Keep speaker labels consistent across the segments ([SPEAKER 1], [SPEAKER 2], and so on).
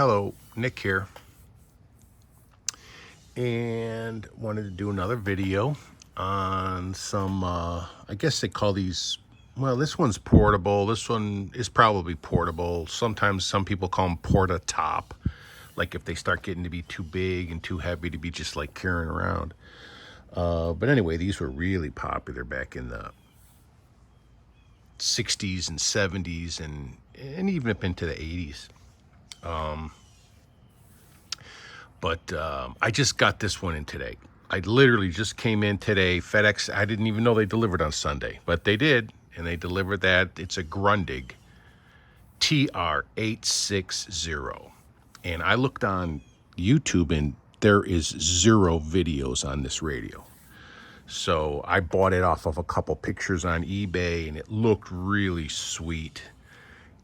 [SPEAKER 1] Hello, Nick here, and wanted to do another video on some, I guess they call these, well, this one's portable. This one is probably portable. Sometimes some people call them porta-top, like if they start getting to be too big and too heavy to be just like carrying around. But anyway, these were really popular back in the 60s and 70s and even up into the 80s. But I just got this one in today. I literally just came in today. FedEx, I didn't even know they delivered on Sunday, but they did, and they delivered that. It's a Grundig TR860. And I looked on YouTube, and there is 0 videos on this radio. So I bought it off of a couple pictures on eBay, and it looked really sweet.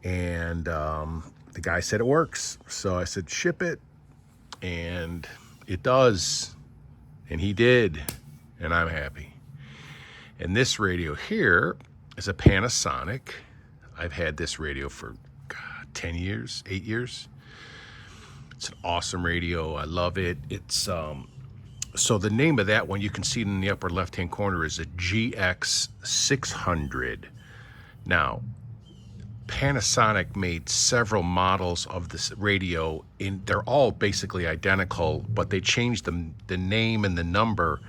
[SPEAKER 1] And the guy said it works. So I said, ship it. And it does, and he did, and I'm happy. And this radio here is a Panasonic. I've had this radio for 10 years, 8 years. It's an awesome radio. I love it. It's so the name of that one, you can see it in the upper left hand corner, is a GX600. Now, Panasonic made several models of this radio, they're all basically identical, but they changed the name and the number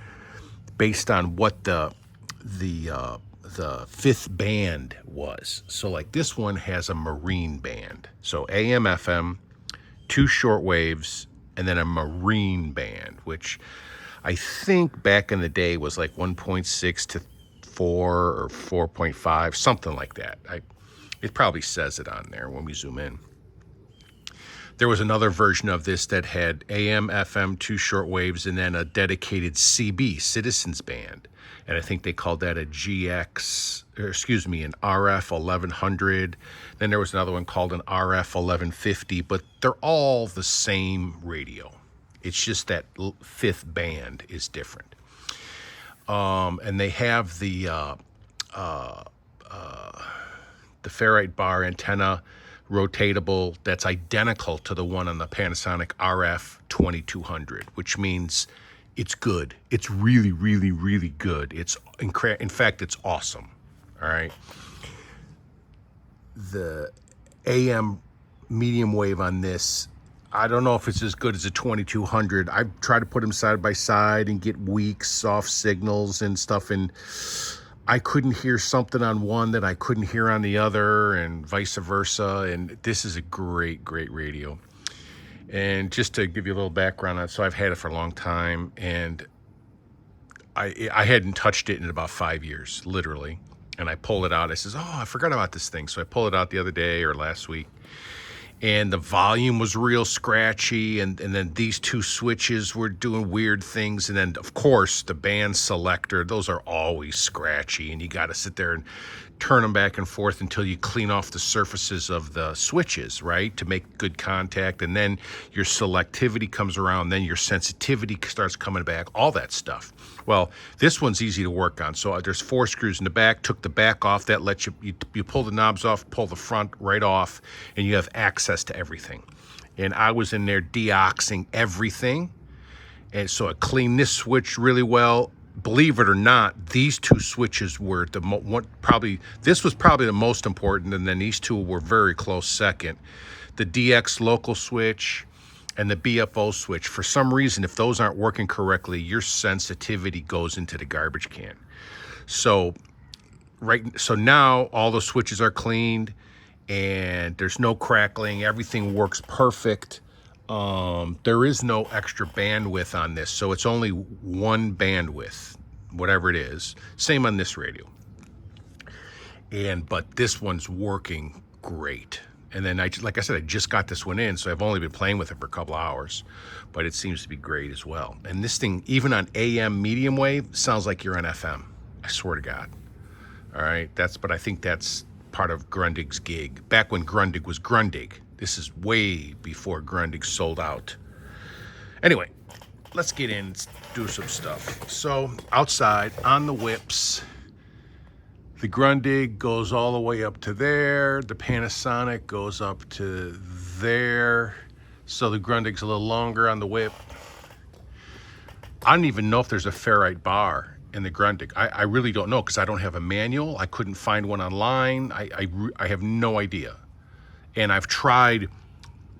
[SPEAKER 1] based on what the fifth band was. So like this one has a marine band. So AM, FM, 2 short waves, and then a marine band, which I think back in the day was like 1.6 to 4 or 4.5, something like that. It probably says it on there when we zoom in. There was another version of this that had AM, FM, 2 short waves, and then a dedicated CB, Citizens Band. And I think they called that a an RF1100. Then there was another one called an RF1150, but they're all the same radio. It's just that 5th band is different. And they have the ferrite bar antenna, rotatable, that's identical to the one on the Panasonic RF2200, which means it's good. It's really, really, really good. It's in fact, it's awesome. All right. The AM medium wave on this, I don't know if it's as good as a 2200. I've tried to put them side by side and get weak, soft signals and stuff, and I couldn't hear something on one that I couldn't hear on the other, and vice versa. And this is a great, great radio. And just to give you a little background on it, so I've had it for a long time, and I hadn't touched it in about 5 years, literally. And I pulled it out. I says, oh, I forgot about this thing. So I pulled it out the other day or last week. And the volume was real scratchy, and then these 2 switches were doing weird things, and then of course the band selector, those are always scratchy, and you got to sit there and turn them back and forth until you clean off the surfaces of the switches, right, to make good contact. And then your selectivity comes around, then your sensitivity starts coming back, all that stuff. Well, this one's easy to work on. So there's 4 screws in the back. Took the back off. That lets you pull the knobs off, pull the front right off, and you have access to everything. And I was in there deoxing everything, and so I cleaned this switch really well. Believe it or not, these 2 switches were this was probably the most important, and then these 2 were very close second. The DX local switch and the BFO switch. For some reason, if those aren't working correctly, your sensitivity goes into the garbage can. So now all the switches are cleaned, and there's no crackling. Everything works perfect. There is no extra bandwidth on this, so it's only 1 bandwidth, whatever it is. Same on this radio. But this one's working great. And then like I said, I just got this one in, so I've only been playing with it for a couple hours, but it seems to be great as well. And this thing, even on AM medium wave, sounds like you're on FM. I swear to God. All right, but I think that's part of Grundig's gig. Back when Grundig was Grundig. This is way before Grundig sold out. Anyway, let's get in and do some stuff. So outside on the whips, the Grundig goes all the way up to there. The Panasonic goes up to there. So the Grundig's a little longer on the whip. I don't even know if there's a ferrite bar in the Grundig. I really don't know because I don't have a manual. I couldn't find one online. I have no idea. And I've tried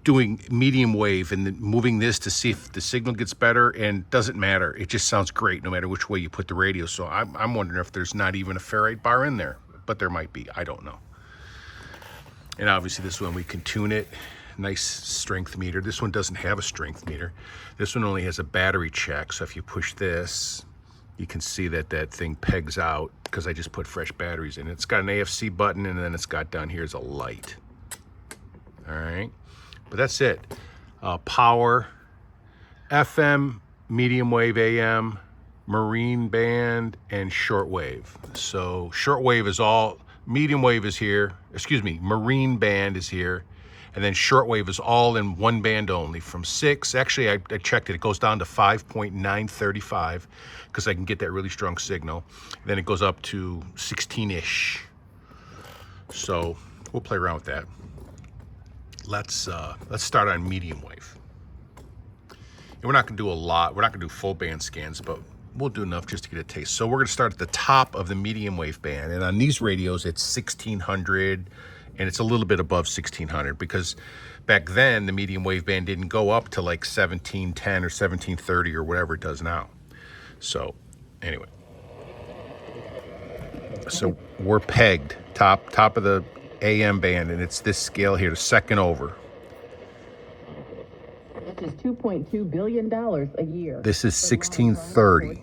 [SPEAKER 1] doing medium wave and then moving this to see if the signal gets better, and it doesn't matter. It just sounds great no matter which way you put the radio. So I'm wondering if there's not even a ferrite bar in there, but there might be. I don't know. And obviously this one we can tune it. Nice strength meter. This one doesn't have a strength meter. This one only has a battery check. So if you push this, you can see that that thing pegs out because I just put fresh batteries in it. It's got an AFC button, and then it's got down here is a light. All right, but that's it. Power, FM, medium wave, AM, marine band, and shortwave. So shortwave is all, medium wave is here, excuse me, marine band is here, and then shortwave is all in one band only from 6. Actually, I checked it. It goes down to 5.935 because I can get that really strong signal. Then it goes up to 16-ish. So we'll play around with that. Let's start on medium wave. And we're not going to do a lot. We're not going to do full band scans, but we'll do enough just to get a taste. So we're going to start at the top of the medium wave band. And on these radios, it's 1600, and it's a little bit above 1600 because back then the medium wave band didn't go up to like 1710 or 1730 or whatever it does now. So anyway, so we're pegged top of the AM band, and it's this scale here, the second over.
[SPEAKER 2] This is $2.2 billion a year.
[SPEAKER 1] This is 1630.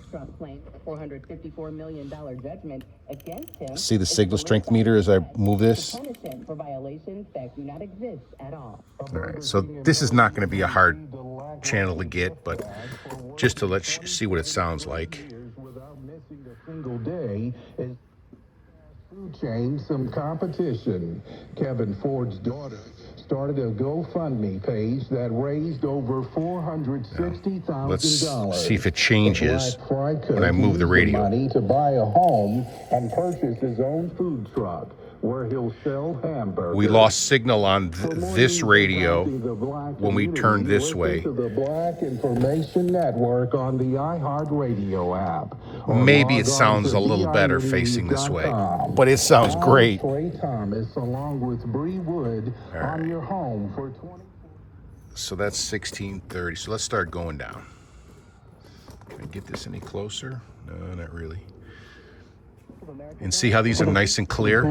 [SPEAKER 2] $454 million judgment against him.
[SPEAKER 1] See the signal strength meter as I move this?
[SPEAKER 2] For violations that do not exist at all.
[SPEAKER 1] All right, so this is not going to be a hard channel to get, but just to let you see what it sounds like.
[SPEAKER 3] Without missing a single day is food chain some competition. Kevin Ford's daughter started a GoFundMe page that raised over $460,000.
[SPEAKER 1] Let's see if it changes when I move the radio.
[SPEAKER 3] Money to buy a home and purchase his own food truck where he'll sell hamburgers.
[SPEAKER 1] We lost signal on this radio when we turned this way.
[SPEAKER 3] To the Black Information Network on the iHeartRadio app.
[SPEAKER 1] Maybe it sounds a little better facing this way, but it sounds great.
[SPEAKER 3] Trey Thomas along with Bree Wood on your home for 20.
[SPEAKER 1] So that's 1630. So let's start going down. Can I get this any closer? No, not really. And see how these are nice and clear?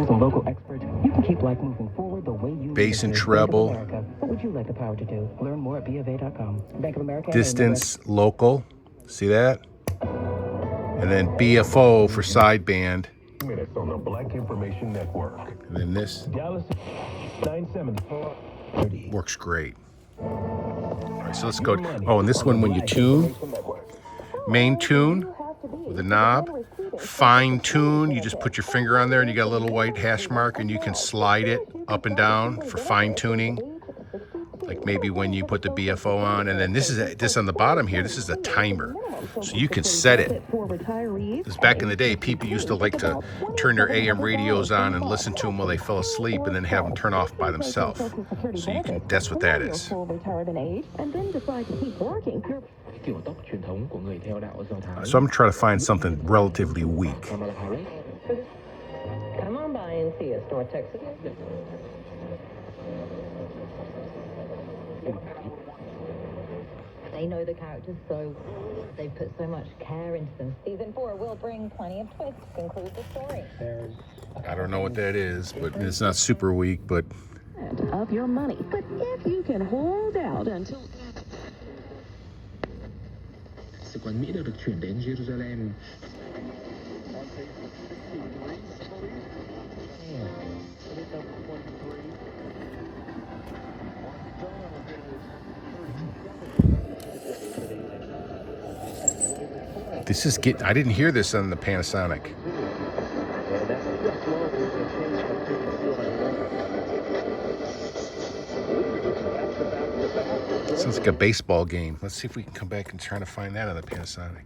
[SPEAKER 1] Bass and treble.
[SPEAKER 2] What would you like the power to do? Learn more at BofA.com. Bank of America.
[SPEAKER 1] Distance, local. See that? And then BFO for sideband.
[SPEAKER 3] Minutes on the Black Information Network.
[SPEAKER 1] And then this
[SPEAKER 3] Dallas 974.
[SPEAKER 1] works great. All right, so let's go. Oh, and this one when you tune, main tune with a knob. Fine tune, you just put your finger on there and you got a little white hash mark and you can slide it up and down for fine tuning. Like maybe when you put the BFO on, and then this on the bottom here, this is a timer. So you can set it. Because back in the day, people used to like to turn their AM radios on and listen to them while they fell asleep and then have them turn off by themselves. So you can, that's what that is. So I'm trying to find something relatively weak.
[SPEAKER 2] Come on by and see us, North Texas. They know the characters, so they put so much care into them. Season 4 will bring plenty of twists to conclude the story.
[SPEAKER 1] I don't know what that is, but it's not super weak, but...
[SPEAKER 2] Of your money. But if you can hold out until...
[SPEAKER 4] Sứ quán Mỹ đã được chuyển đến Jerusalem.
[SPEAKER 1] This is I didn't hear this on the Panasonic. Sounds like a baseball game. Let's see if we can come back and try to find that on the Panasonic.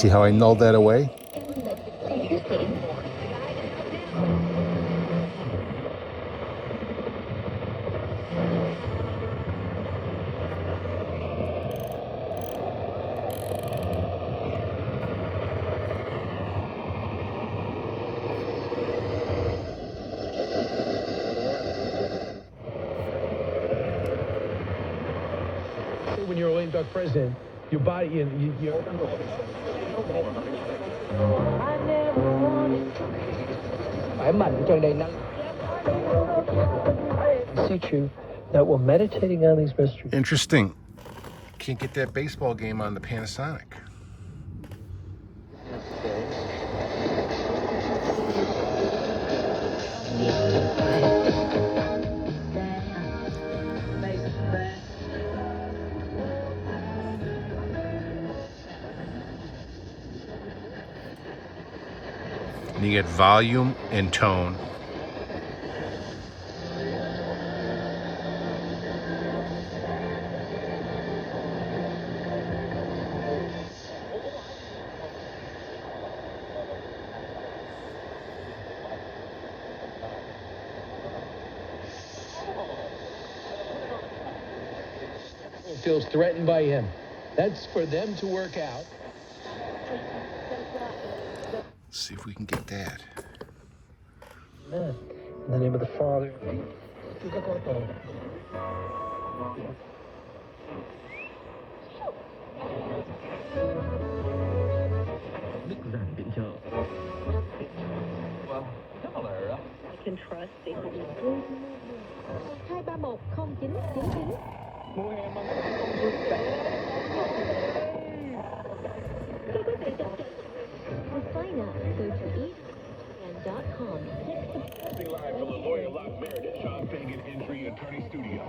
[SPEAKER 1] See how I nulled that away?
[SPEAKER 5] When you're a lame duck president, your body, you khỏe mạnh cho đầy năng. See you that we're meditating on these mysteries.
[SPEAKER 1] Interesting. Can't get that baseball game on the Panasonic. And you get volume and tone.
[SPEAKER 5] Feels threatened by him. That's for them to work out.
[SPEAKER 1] Let's see if we can get that.
[SPEAKER 5] In the name of the Father.
[SPEAKER 2] I can trust the 2310999. For sign-up, go to eatand.com.
[SPEAKER 6] Live from the Lawyer Lock Meredith, Sean Fagan Injury Attorney Studio.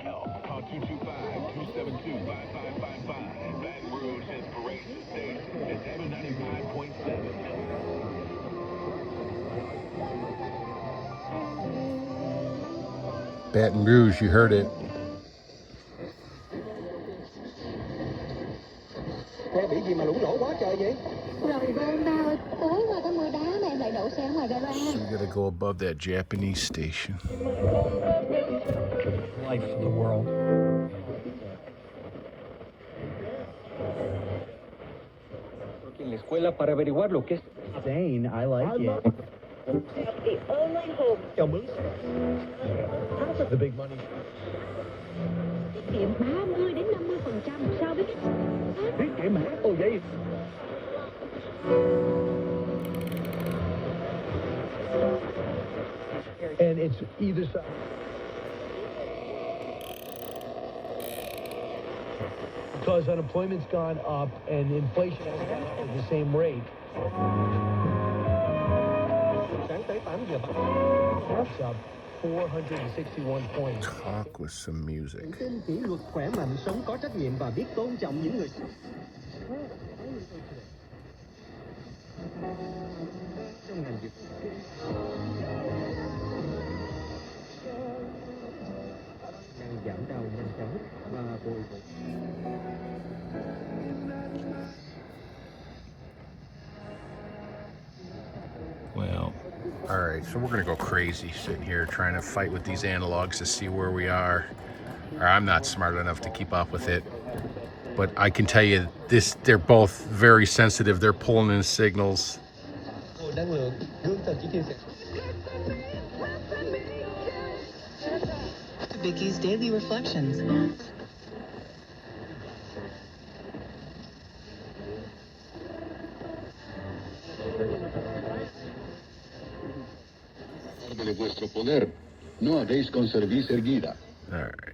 [SPEAKER 6] Help. Call 225-272-5555. Baton Rouge Inspiration Station is 795.7.
[SPEAKER 1] Baton Rouge, you heard it.
[SPEAKER 7] Xe bị gì mà lủng lỗ quá trời vậy?
[SPEAKER 8] Rồi gôn đau tối qua có mưa đá mà em lại đậu xe ngoài gara.
[SPEAKER 1] So we gotta go above that Japanese station.
[SPEAKER 5] Life of the world.
[SPEAKER 7] En la escuela para averiguar lo que es. Zane, I like it.
[SPEAKER 2] The only hope.
[SPEAKER 5] The big money.
[SPEAKER 2] Tiết kiệm 30 đến 50% so với
[SPEAKER 5] Tiết kiệm hả? Ồ vậy. And it's either side. Because unemployment's gone up and inflation has gone up at the same rate.
[SPEAKER 7] Sáng tới 8 giờ.
[SPEAKER 5] It's up 461 points.
[SPEAKER 1] Talk with some music.
[SPEAKER 7] Tự tin, kỷ luật, khỏe mạnh, sống có trách nhiệm và biết tôn trọng những người. Trong ngành dịch. Đang giảm đau nhanh chóng và bồi bổ.
[SPEAKER 1] Well, all right, so we're gonna go crazy sitting here trying to fight with these analogs to see where we are. Or I'm not smart enough to keep up with it. But I can tell you this, they're both very sensitive. They're pulling in signals.
[SPEAKER 7] Năng lượng, hướng thần chỉ chia sẻ.
[SPEAKER 9] Vicky's Daily Reflections.
[SPEAKER 10] De vuestro poder, no habéis con cerviz erguida.
[SPEAKER 1] All right.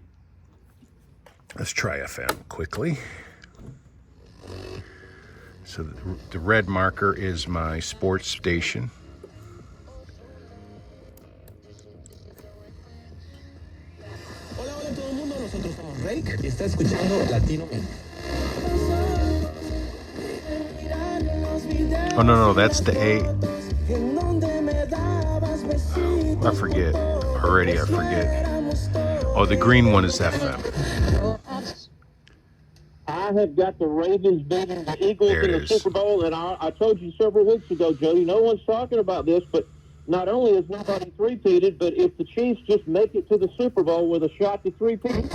[SPEAKER 1] Let's try FM quickly. So the red marker is my sports station.
[SPEAKER 7] Hola, hola a todo el mundo, nosotros somos Rake y está escuchando Latino.
[SPEAKER 1] Oh, no, that's the A. I forget. Already, I forget. Oh, the green one is FM.
[SPEAKER 11] I have got the Ravens beating the Eagles
[SPEAKER 1] There
[SPEAKER 11] in
[SPEAKER 1] it
[SPEAKER 11] the
[SPEAKER 1] is.
[SPEAKER 11] Super Bowl, and I told you several weeks ago, Jody, no one's talking about this, but not only is nobody three-peated, but if the Chiefs just make it to the Super Bowl with a shot to three-peat.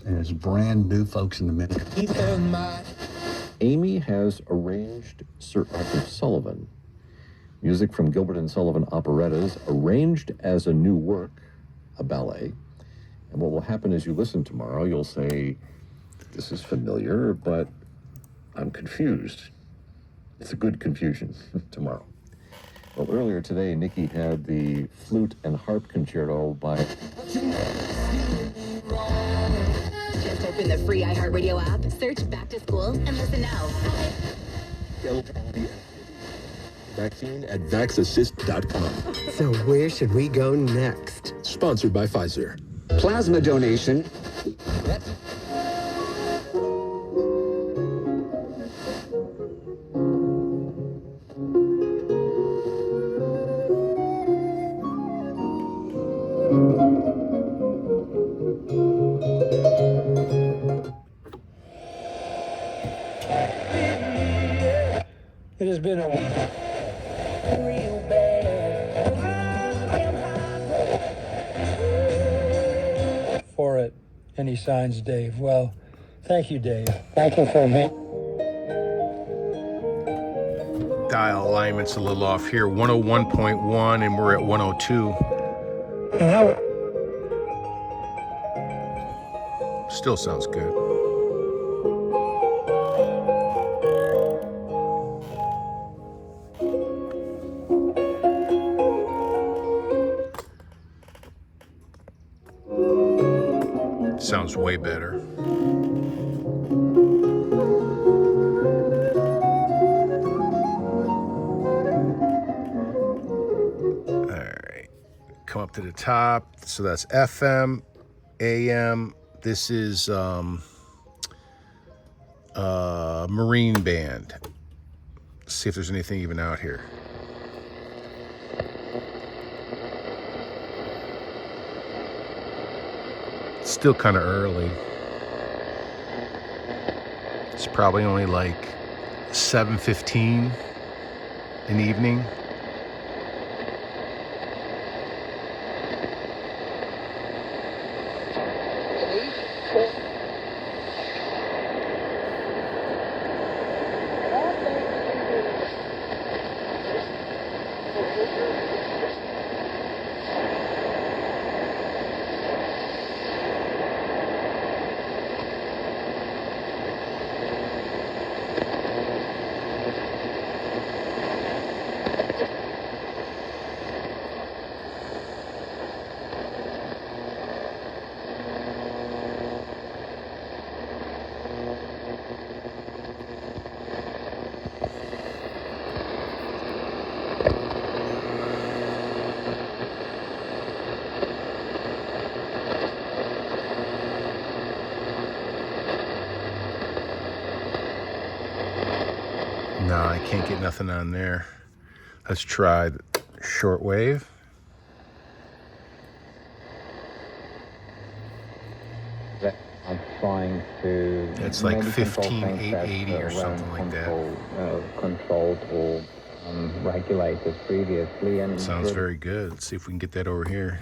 [SPEAKER 12] There's brand new folks in the mix.
[SPEAKER 13] Amy has arranged Sir Arthur Sullivan. Music from Gilbert and Sullivan operettas, arranged as a new work, a ballet. And what will happen as you listen tomorrow, you'll say, this is familiar, but I'm confused. It's a good confusion tomorrow. Well, earlier today, Nikki had the flute and harp concerto by...
[SPEAKER 14] Just open the free iHeartRadio app, search Back to School, and listen now.
[SPEAKER 15] Vaccine at vaxassist.com.
[SPEAKER 16] So where should we go next?
[SPEAKER 15] Sponsored by Pfizer.
[SPEAKER 16] Plasma donation.
[SPEAKER 5] It has been a for it. Any signs, Dave? Well, thank you, Dave. Thank you for me.
[SPEAKER 1] Dial alignment's a little off here. 101.1 and we're at 102. Still sounds good. Sounds way better. All right, come up to the top. So that's FM, AM. This is Marine Band. Let's see if there's anything even out here. Still kind of early. It's probably only like 7:15 in the evening. No, I can't get nothing on there. Let's try the shortwave.
[SPEAKER 17] I'm trying to.
[SPEAKER 1] It's like 15,880 or something like that.
[SPEAKER 17] Controlled or regulated previously, and
[SPEAKER 1] sounds very good. Let's see if we can get that over here.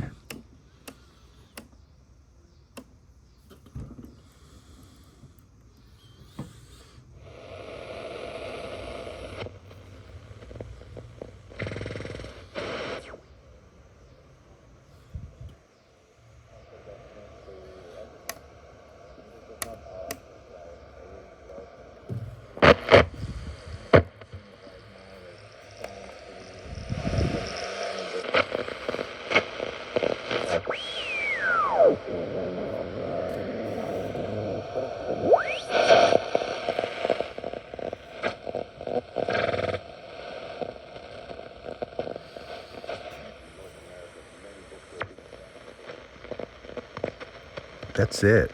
[SPEAKER 1] That's it.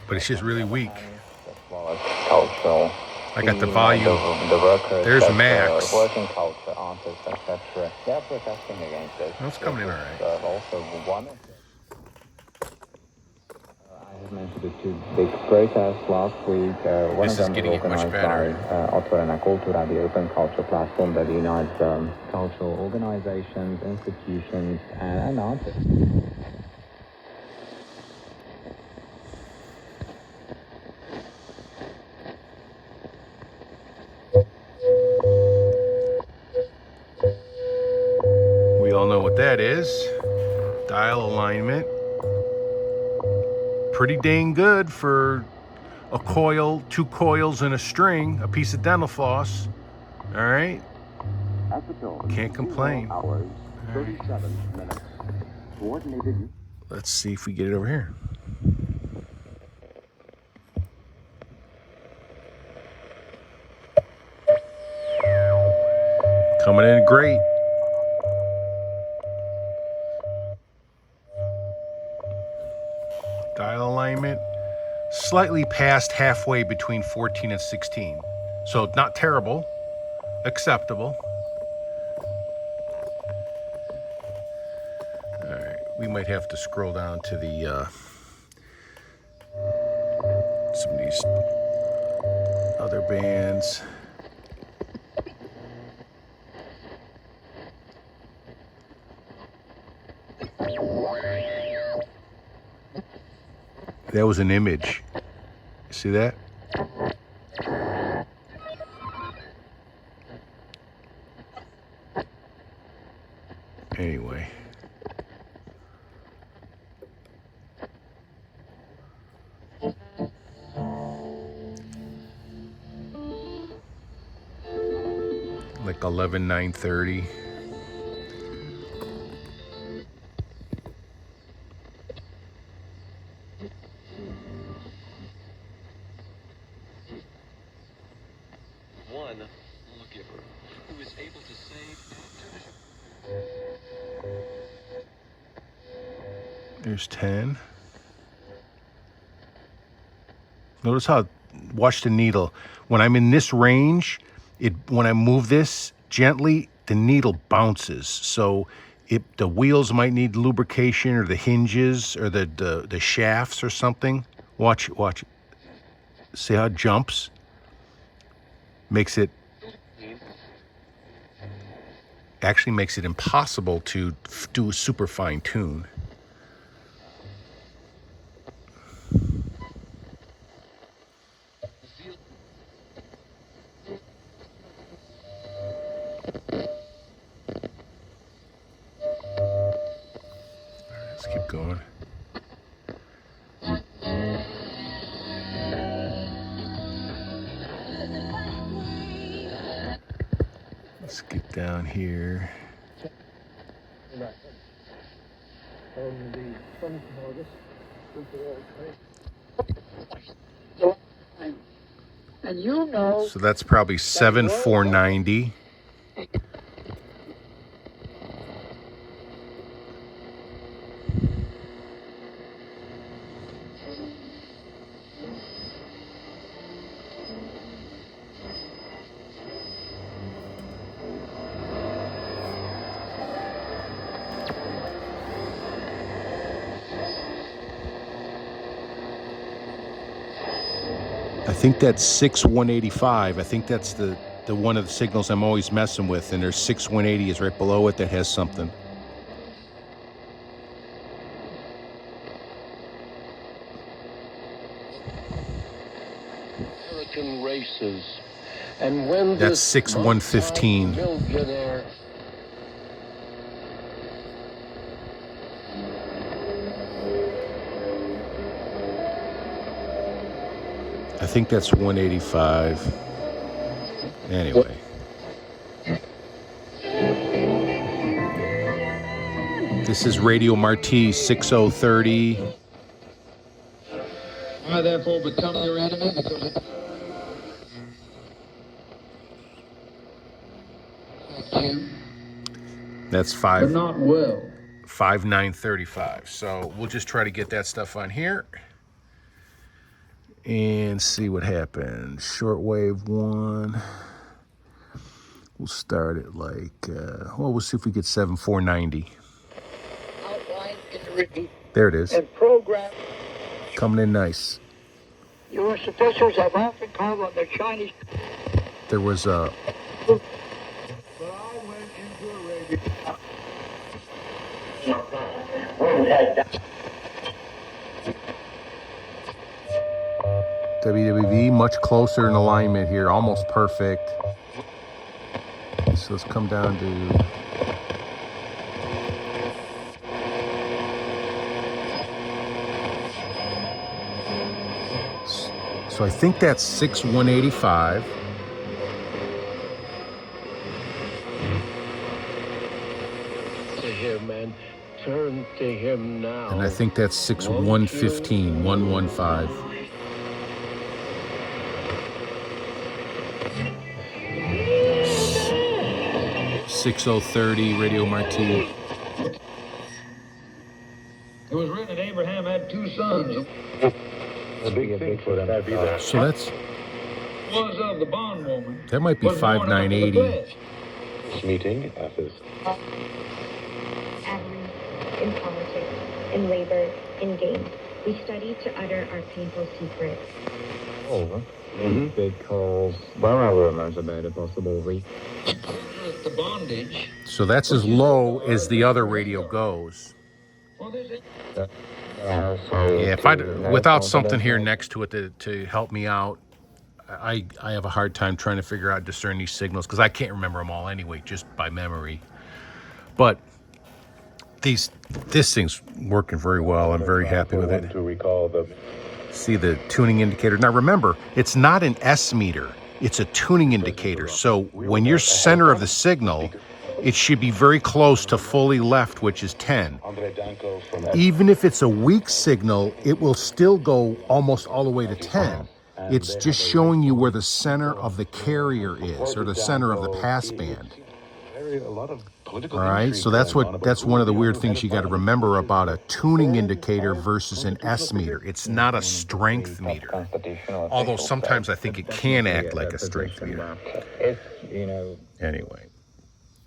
[SPEAKER 1] But it's just really weak. I got the volume. There's max.
[SPEAKER 17] Working culture, artists, etc. They're protesting against this.
[SPEAKER 1] That's coming in all right.
[SPEAKER 17] Also one. to the two big protests last week. One
[SPEAKER 1] This
[SPEAKER 17] of
[SPEAKER 1] is
[SPEAKER 17] them
[SPEAKER 1] getting
[SPEAKER 17] was
[SPEAKER 1] much
[SPEAKER 17] organized
[SPEAKER 1] better.
[SPEAKER 17] by Otvorena Kultura, the open culture platform that unites cultural organizations, institutions, and artists.
[SPEAKER 1] We all know what that is. Dial alignment. Pretty dang good for a coil, 2 coils and a string, a piece of dental floss. All right. Can't complain.
[SPEAKER 15] Hours, 37 minutes. Coordinated.
[SPEAKER 1] Let's see if we get it over here. Coming in great. Dial alignment, slightly past halfway between 14 and 16. So not terrible, acceptable. All right, we might have to scroll down to the some of these other bands. That was an image. See that? Anyway. Like 11:09:30.
[SPEAKER 18] One lawgiver who is able to save.
[SPEAKER 1] There's 10. Notice how, watch the needle. When I'm in this range, when I move this gently, the needle bounces. So the wheels might need lubrication, or the hinges, or the shafts or something. Watch. See how it jumps? Actually makes it impossible to do a super fine tune. Let's keep going. Let's get down here.
[SPEAKER 19] And you know.
[SPEAKER 1] So that's probably 7,490. I think that's 6,185. I think that's the one of the signals I'm always messing with, and there's 6,180 is right below it that has something.
[SPEAKER 20] American races, and when
[SPEAKER 1] that's 6,115.
[SPEAKER 20] Millionaire.
[SPEAKER 1] I think that's 185. Anyway. This is Radio Marti 6030.
[SPEAKER 19] I therefore become your enemy because it...
[SPEAKER 1] That's
[SPEAKER 19] But not well.
[SPEAKER 1] 5,935. So we'll just try to get that stuff on here and see what happens. Shortwave 1. We'll start at like, well, we'll see if we get 7,490.
[SPEAKER 19] Outlined in the review.
[SPEAKER 1] There it is.
[SPEAKER 19] And program
[SPEAKER 1] Coming in nice.
[SPEAKER 21] U.S. officials have often called on the Chinese.
[SPEAKER 1] There was a...
[SPEAKER 21] But I went into a radio.
[SPEAKER 1] WWV much closer in alignment here, almost perfect. So let's come down to... So I think that's 6185.
[SPEAKER 20] To him and turn to him now.
[SPEAKER 1] And I think that's 6115, 115. .6030 Radio Marti.
[SPEAKER 19] It was written that Abraham had 2 sons.
[SPEAKER 15] A big thing for them to be there.
[SPEAKER 1] So that's...
[SPEAKER 19] Was of the bondwoman.
[SPEAKER 1] That might be 5980.
[SPEAKER 15] This meeting after
[SPEAKER 22] In politics, in labor, in games, we study to utter our painful secrets.
[SPEAKER 17] Over. Because there are rumors about a possible
[SPEAKER 19] The bondage.
[SPEAKER 1] So that's as low as the other radio goes. Yeah, if I without something here next to it to help me out, I have a hard time trying to figure out, discern these signals, because I can't remember them all anyway, just by memory. But this thing's working very well. I'm very happy with it.
[SPEAKER 15] To recall the...
[SPEAKER 1] See the tuning indicator. Now remember, it's not an S meter. It's a tuning indicator. So when you're center of the signal, it should be very close to fully left, which is 10. Even if it's a weak signal, it will still go almost all the way to 10. It's just showing you where the center of the carrier is, or the center of the passband. All right, so that's one of the weird things you got to remember about a tuning indicator versus an S meter. It's not a strength meter, although sometimes I think it can act like a strength meter. Anyway,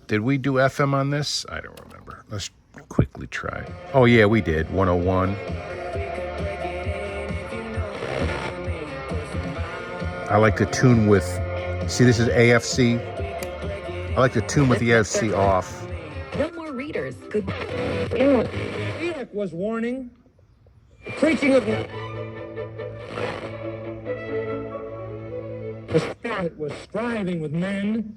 [SPEAKER 1] did we do FM on this? I don't remember. Let's quickly try. Oh yeah, we did. 101. I like to tune with, see, this is AFC. I like to tune with the AFC off.
[SPEAKER 22] No more readers. Good.
[SPEAKER 5] Enoch was warning, preaching of the Spirit was striving with men.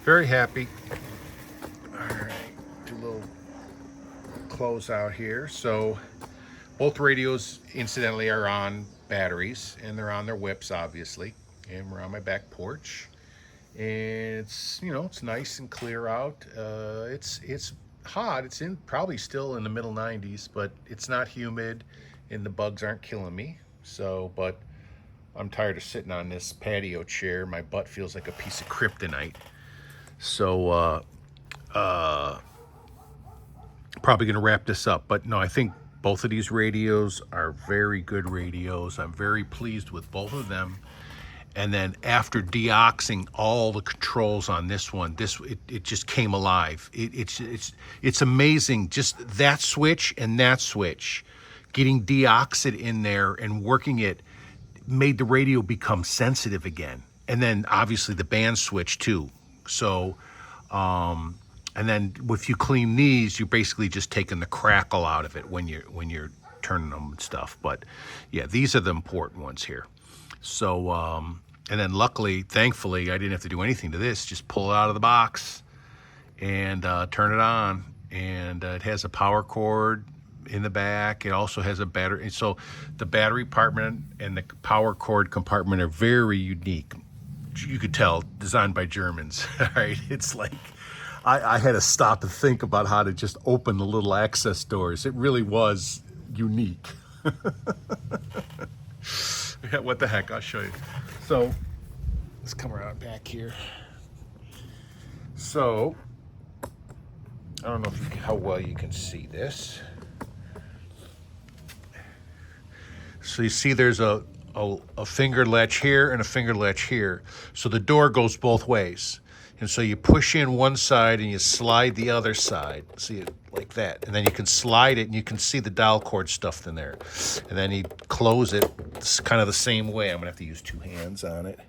[SPEAKER 1] Very happy. All right, do a little close out here. So both radios, incidentally, are on batteries, and they're on their whips, obviously. And we're on my back porch, and it's, you know, it's nice and clear out. It's hot. It's probably still in the middle 90s, but it's not humid, and the bugs aren't killing me. So, but I'm tired of sitting on this patio chair. My butt feels like a piece of kryptonite. So probably gonna wrap this up, but no, I think both of these radios are very good radios. I'm very pleased with both of them. And then after deoxing all the controls on this one, it just came alive. It's amazing, just that switch and that switch, getting deoxed in there and working it made the radio become sensitive again. And then obviously the band switch too. So, and then if you clean these, you're basically just taking the crackle out of it when you're turning them and stuff. But yeah, these are the important ones here. So, and then luckily, thankfully, I didn't have to do anything to this. Just pull it out of the box and turn it on. And it has a power cord in the back. It also has a battery. And so the battery compartment and the power cord compartment are very unique. You could tell, designed by Germans. All right, it's like I had to stop and think about how to just open the little access doors. It really was unique. What the heck? I'll show you. So let's come around back here. So I don't know if how well you can see this. So you see there's a finger latch here and a finger latch here. So the door goes both ways. And so you push in one side and you slide the other side. See it like that. And then you can slide it and you can see the dial cord stuffed in there. And then you close it. It's kind of the same way. I'm going to have to use two hands on it.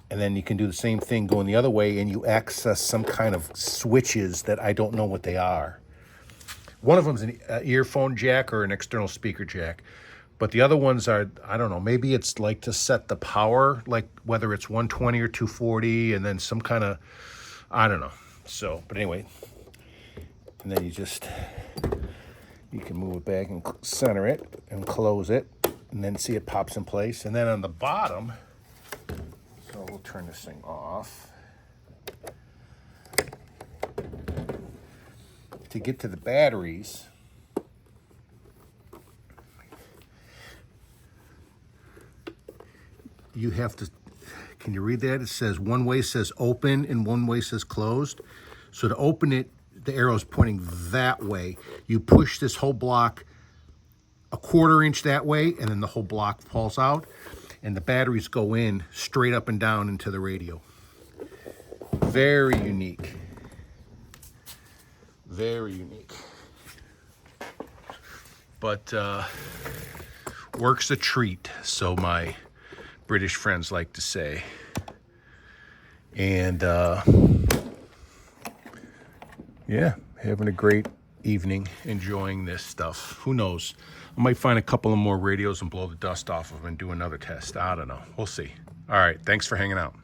[SPEAKER 1] And then you can do the same thing going the other way, and you access some kind of switches that I don't know what they are. One of them is an earphone jack or an external speaker jack. But the other ones are, I don't know, maybe it's like to set the power, like whether it's 120 or 240, and then some kind of, I don't know. So, but anyway, and then you can move it back and center it and close it, and then see it pops in place. And then on the bottom, so we'll turn this thing off. To get to the batteries, you have to, can you read that? It says one way says open and one way says closed. So to open it, the arrow's pointing that way. You push this whole block a 1/4 inch that way, and then the whole block falls out, and the batteries go in straight up and down into the radio. Very unique. Very unique. But works a treat, so my British friends like to say. And yeah, having a great evening enjoying this stuff. Who knows? I might find a couple of more radios and blow the dust off of them and do another test. I don't know. We'll see. All right. Thanks for hanging out.